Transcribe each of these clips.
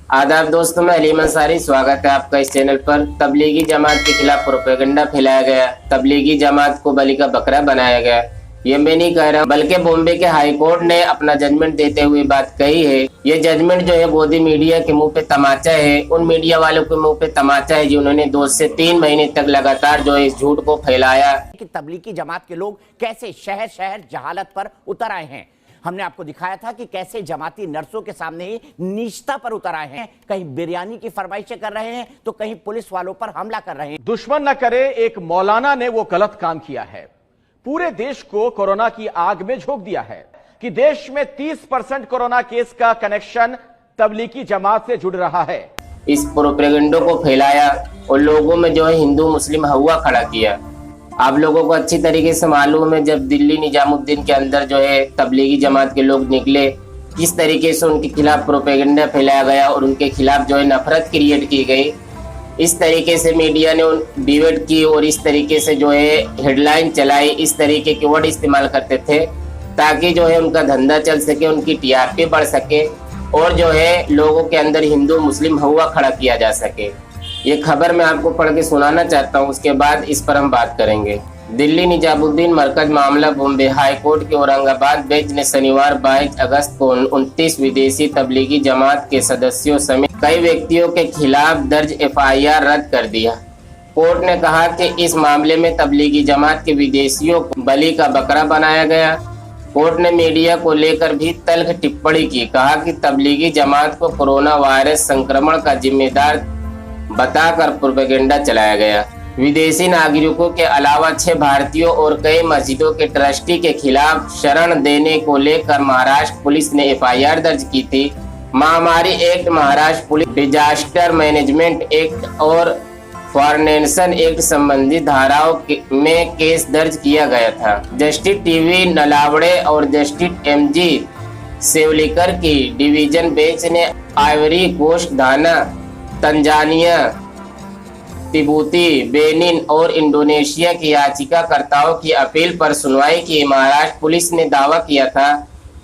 आदाब दोस्तों, मैं अलीम अंसारी। स्वागत है आपका इस चैनल पर। तबलीगी जमात के खिलाफ प्रोपेगेंडा फैलाया गया, तबलीगी जमात को बलि का बकरा बनाया गया। ये मैं नहीं कह रहा, बल्कि बॉम्बे के हाई कोर्ट ने अपना जजमेंट देते हुए बात कही है। ये जजमेंट जो है मोदी मीडिया के मुंह पे तमाचा है, उन मीडिया वालों के मुंह पे तमाचा है जिन्होंने 2 से 3 महीने तक लगातार जो है इस झूठ को फैलाया कि तबलीगी जमात के लोग कैसे शहर शहर जहालत पर उतर आए हैं। हमने आपको दिखाया था कि कैसे जमाती नर्सों के सामने ही नीचता पर उतर आए हैं, कहीं बिरयानी की फरमाइशें कर रहे हैं तो कहीं पुलिस वालों पर हमला कर रहे हैं। दुश्मन न करे, एक मौलाना ने वो गलत काम किया है, पूरे देश को कोरोना की आग में झोंक दिया है कि देश में 30% कोरोना केस का कनेक्शन तबलीगी जमात से जुड़ रहा है। इस प्रोपेगेंडो को फैलाया और लोगों में जो है हिंदू मुस्लिम हवा खड़ा किया। आप लोगों को अच्छी तरीके से मालूम है, जब दिल्ली निजामुद्दीन के अंदर जो है तबलीगी जमात के लोग निकले, किस तरीके से उनके खिलाफ प्रोपेगेंडा फैलाया गया और उनके खिलाफ जो है नफरत क्रिएट की गई। इस तरीके से मीडिया ने डिबेट की और इस तरीके से जो है हेडलाइन चलाई, इस तरीके के वर्ड इस्तेमाल करते थे ताकि जो है उनका धंधा चल सके, उनकी टीआरपी बढ़ सके और जो है लोगों के अंदर हिंदू मुस्लिम हवा खड़ा किया जा सके। ये खबर मैं आपको पढ़ के सुनाना चाहता हूँ, उसके बाद इस पर हम बात करेंगे। दिल्ली निजामुद्दीन मरकज मामला बॉम्बे हाई कोर्ट के औरंगाबाद बेंच ने शनिवार 22 अगस्त को 29 विदेशी तबलीगी जमात के सदस्यों समेत कई व्यक्तियों के खिलाफ दर्ज एफआईआर रद्द कर दिया। कोर्ट ने कहा कि इस मामले में तबलीगी जमात के विदेशियों को बलि का बकरा बनाया गया। कोर्ट ने मीडिया को लेकर भी तल्ख टिप्पणी की, कहा कि तबलीगी जमात को कोरोना वायरस संक्रमण का जिम्मेदार बताकर प्रोपेगेंडा चलाया गया। विदेशी नागरिकों के अलावा 6 भारतीयों और कई मस्जिदों के ट्रस्टी के खिलाफ शरण देने को लेकर महाराष्ट्र पुलिस ने एफआईआर दर्ज की थी। महामारी act, Maharashtra police disaster management act और फॉरेंसिक एक्ट संबंधी धाराओं में केस दर्ज किया गया था। जस्टिस टीवी नलावड़े और जस्टिस एमजी सेवलिकर की डिवीजन बेंच ने आइवरी कोस्ट, घाना, तंजानिया, तिब्बती, बेनिन और इंडोनेशिया की याचिकाकर्ताओं की अपील पर सुनवाई की। महाराष्ट्र पुलिस ने दावा किया था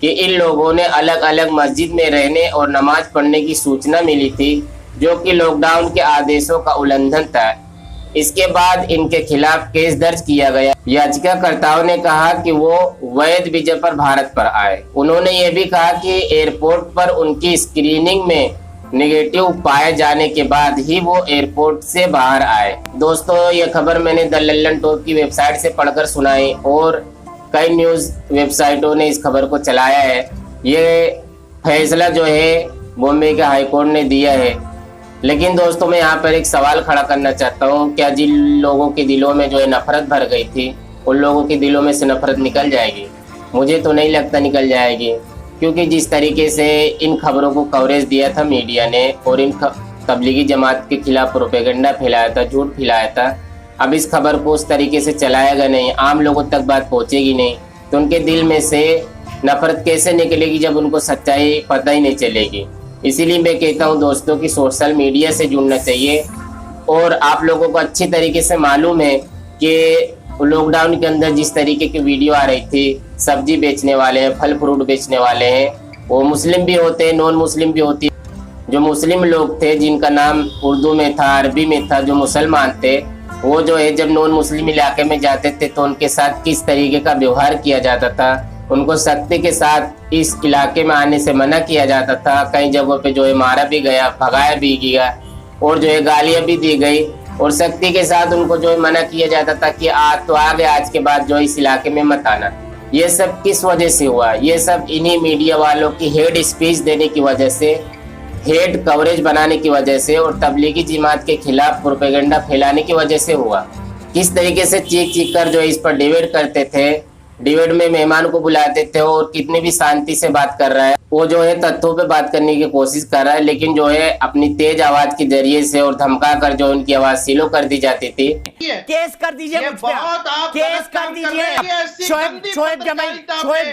कि इन लोगों ने अलग अलग मस्जिद में रहने और नमाज पढ़ने की सूचना मिली थी, जो कि लॉकडाउन के आदेशों का उल्लंघन था। इसके बाद इनके खिलाफ केस दर्ज किया गया। याचिकाकर्ताओं ने कहा कि वो वैध वीजा पर भारत पर आए। उन्होंने ये भी कहा कि एयरपोर्ट पर उनकी स्क्रीनिंग में नेगेटिव पाए जाने के बाद ही वो एयरपोर्ट से बाहर आए। दोस्तों, ये खबर मैंने द लल्लन टॉप की वेबसाइट से पढ़कर सुनाई और कई न्यूज़ वेबसाइटों ने इस खबर को चलाया है। ये फैसला जो है बॉम्बे के हाई कोर्ट ने दिया है। लेकिन दोस्तों, मैं यहाँ पर एक सवाल खड़ा करना चाहता हूँ, क्या जिन लोगों के दिलों में जो है नफरत भर गई थी, उन लोगों के दिलों में से नफरत निकल जाएगी? मुझे तो नहीं लगता निकल जाएगी, क्योंकि जिस तरीके से इन खबरों को कवरेज दिया था मीडिया ने और इन तबलीगी जमात के खिलाफ प्रोपेगेंडा फैलाया था, झूठ फैलाया था, अब इस खबर को उस तरीके से चलाएगा नहीं, आम लोगों तक बात पहुंचेगी नहीं, तो उनके दिल में से नफरत कैसे निकलेगी जब उनको सच्चाई पता ही नहीं चलेगी। इसीलिए मैं कहता हूं दोस्तों कि सोशल मीडिया से जुड़ना चाहिए। और आप लोगों को अच्छी तरीके से मालूम है कि लॉकडाउन के अंदर जिस तरीके की वीडियो आ रही थी, सब्जी बेचने वाले हैं, फल फ्रूट बेचने वाले हैं, वो मुस्लिम भी होते हैं, नॉन मुस्लिम भी होती है। जो मुस्लिम लोग थे जिनका नाम उर्दू में था, अरबी में था, जो मुसलमान थे, वो जो है जब नॉन मुस्लिम इलाके में जाते थे तो उनके साथ किस तरीके का व्यवहार किया जाता था, उनको सख्ती के साथ इस इलाके में आने से मना किया जाता था। कई जगहों पे जो है मारा भी गया, भगाया भी गया और जो है गालियाँ भी दी गई और सख्ती के साथ उनको जो है मना किया जाता था कि आज तो आ गए, आज के बाद जो इस इलाके में मत आना। ये सब किस वजह से हुआ? ये सब इन्हीं मीडिया वालों की हेड स्पीच देने की वजह से, हेड कवरेज बनाने की वजह से और तबलीगी जमात के खिलाफ प्रोपेगेंडा फैलाने की वजह से हुआ। किस तरीके से चीख चीख कर जो इस पर डिबेट करते थे, डिबेट में मेहमान को बुलाते थे और कितने भी शांति से बात कर रहा है, वो जो है तथ्यों पे बात करने की कोशिश कर रहा है, लेकिन जो है अपनी तेज आवाज के जरिए से और धमका कर जो उनकी आवाज सीलो कर दी जाती थी। केस कर दीजिए, केस कर दीजिए, शोएब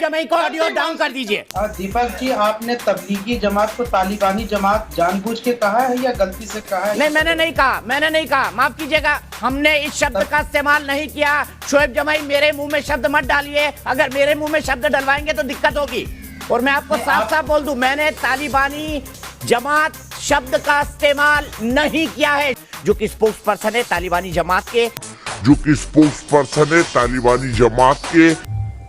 जमई को ऑडियो डाउन कर दीजिए। दीपक जी, आपने तबलीगी जमात को तालिबानी जमात जानबूझ के कहा है या गलती से कहा है? नहीं, मैंने नहीं कहा, माफ कीजिएगा, हमने इस शब्द का इस्तेमाल नहीं किया। शोएब जमई, मेरे मुंह में शब्द मत डालिए, अगर मेरे मुंह में शब्द डलवाएंगे तो दिक्कत होगी। और मैं आपको साफ साफ बोल दूं, मैंने तालिबानी जमात शब्द का इस्तेमाल नहीं किया है, जो कि स्पोक्स पर्सन है तालिबानी जमात के,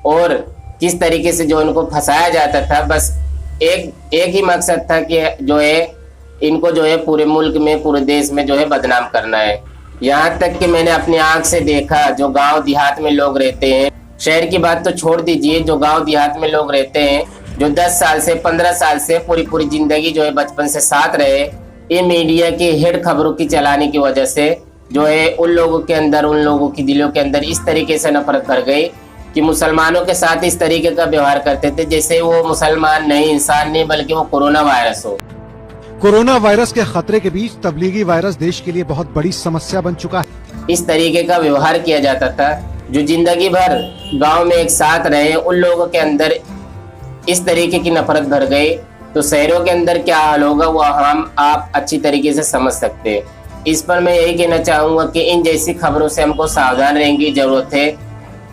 और किस तरीके से जो इनको फंसाया जाता था, बस एक ही मकसद था कि जो है इनको जो है पूरे मुल्क में, पूरे देश में जो है बदनाम करना है। यहाँ तक कि मैंने अपनी आंख से देखा, जो गांव देहात में लोग रहते हैं, शहर की बात तो छोड़ दीजिए, जो गांव देहात में लोग रहते हैं, जो 10 साल से 15 साल से पूरी जिंदगी जो है बचपन से साथ रहे, ये मीडिया की हेड खबरों की चलाने की वजह से जो है उन लोगों के अंदर, उन लोगों की दिलों के अंदर इस तरीके से नफरत भर गई कि मुसलमानों के साथ इस तरीके का व्यवहार करते थे जैसे वो मुसलमान नहीं, इंसान नहीं, बल्कि वो कोरोना वायरस हो। कोरोना वायरस के खतरे के बीच तबलीगी वायरस देश के लिए बहुत बड़ी समस्या बन चुका है। इस तरीके का व्यवहार किया जाता था। जो जिंदगी भर गांव में एक साथ रहे, उन लोगों के अंदर इस तरीके की नफरत भर गई, तो शहरों के अंदर क्या हाल होगा वो आप अच्छी तरीके से समझ सकते हैं। इस पर मैं यही कहना चाहूंगा कि इन जैसी खबरों से हमको सावधान रहने की जरूरत है,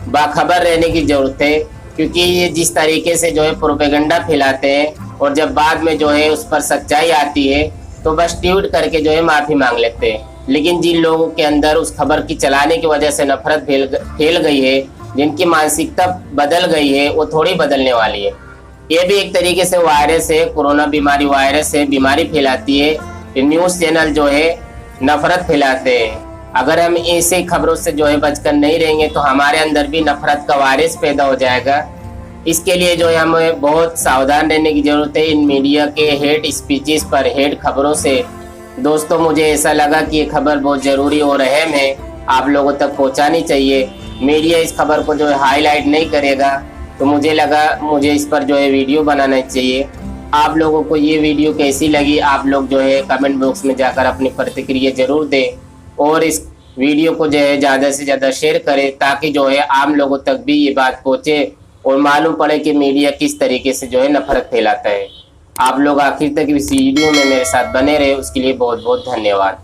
बाखबर रहने की जरूरत है, क्योंकि ये जिस तरीके से जो है प्रोपेगेंडा फैलाते हैं और जब बाद में जो है उस पर सच्चाई आती है तो बस ट्वीट करके जो है माफी मांग लेते हैं। लेकिन जिन लोगों के अंदर उस खबर की चलाने की वजह से नफरत फैल गई है, जिनकी मानसिकता बदल गई है, वो थोड़ी बदलने वाली है। ये भी एक तरीके से वायरस है, कोरोना बीमारी वायरस है, बीमारी फैलाती है। न्यूज़ चैनल जो है नफरत फैलाते हैं। अगर हम ऐसे खबरों से जो है बचकर नहीं रहेंगे तो हमारे अंदर भी नफरत का वायरस पैदा हो जाएगा। इसके लिए जो है हमें बहुत सावधान रहने की जरूरत है इन मीडिया के हेट स्पीचेस पर, हेट खबरों से। दोस्तों, मुझे ऐसा लगा कि ये खबर बहुत जरूरी और अहम है, आप लोगों तक पहुंचानी चाहिए। मीडिया इस खबर को जो है हाईलाइट नहीं करेगा, तो मुझे लगा मुझे इस पर जो है वीडियो बनाना चाहिए। आप लोगों को ये वीडियो कैसी लगी, आप लोग जो है कमेंट बॉक्स में जाकर अपनी प्रतिक्रिया जरूर दें और इस वीडियो को जो है ज़्यादा से ज़्यादा शेयर करें, ताकि जो है आम लोगों तक भी ये बात पहुँचे और मालूम पड़े कि मीडिया किस तरीके से जो है नफरत फैलाता है। आप लोग आखिर तक इस वीडियो में मेरे साथ बने रहे, उसके लिए बहुत बहुत धन्यवाद।